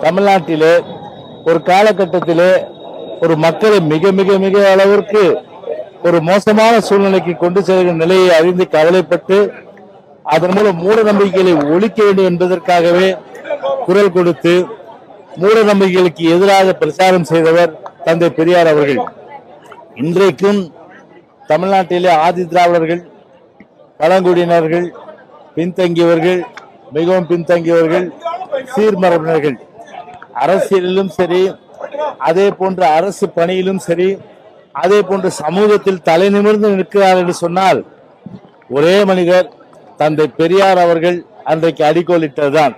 தமிழ்நாட்டிலே ஒரு காலகட்டத்திலே ஒரு மக்களை மிக மிக மிக அளவிற்கு ஒரு மோசமான சூழ்நிலைக்கு கொண்டு செல்கிற நிலையை அறிந்து கவலைப்பட்டு அதன் மூலம் மூட நம்பிக்கைகளை ஒழிக்க வேண்டும் என்பதற்காகவே குரல் கொடுத்து மூட நம்பிக்கைகளுக்கு எதிராக பிரச்சாரம் செய்தவர் தந்தை பெரியார் அவர்கள். இன்றைக்கும் தமிழ்நாட்டிலே ஆதி திராவிடர்கள், பழங்குடியினர்கள், பின்தங்கியவர்கள், மிகவும் பின்தங்கியவர்கள், சீர்மரபினர்கள் அரசியலிலும் சரி, அதே போன்ற அரசு பணியிலும் சரி, அதே போன்ற சமூகத்தில் தலை நிமிர்ந்து நிற்கிறார் என்று சொன்னால் ஒரே மனிதர் தந்தை பெரியார் அவர்கள் அன்றைக்கு அடிக்கோலிட்டதுதான்.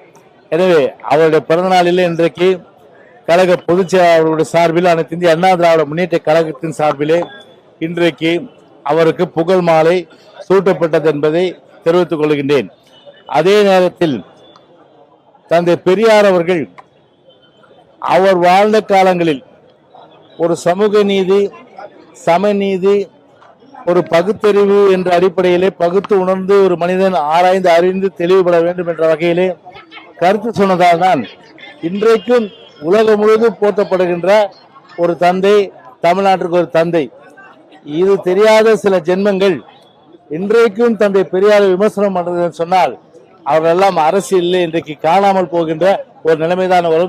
எனவே அவருடைய பிறந்த நாளிலே இன்றைக்கு கழக பொதுச் செயலாளர்களுடைய சார்பில் அனைத்து இந்திய அண்ணா திராவிட முன்னேற்ற கழகத்தின் சார்பிலே இன்றைக்கு அவருக்கு புகழ் மாலை சூட்டப்பட்டது என்பதை தெரிவித்துக் கொள்கின்றேன். அதே நேரத்தில் தந்தை பெரியார் அவர்கள் அவர் வாழ்ந்த காலங்களில் ஒரு சமூக நீதி, சமநீதி, ஒரு பகுத்தறிவு என்ற அடிப்படையிலே பகுத்து உணர்ந்து ஒரு மனிதன் ஆராய்ந்து அறிந்து தெளிவுபட வேண்டும் என்ற வகையிலே கருத்து சொன்னதால் தான் இன்றைக்கும் உலகம் முழுவதும் போற்றப்படுகின்ற ஒரு தந்தை, தமிழ்நாட்டிற்கு ஒரு தந்தை. இது தெரியாத சில ஜென்மங்கள் இன்றைக்கும் தந்தை பெரியாரை விமர்சனம் பண்றது சொன்னால் அவர்களெல்லாம் அரசியலில் இன்றைக்கு காணாமல் போகின்ற ஒரு நிலைமைதான் வரும்.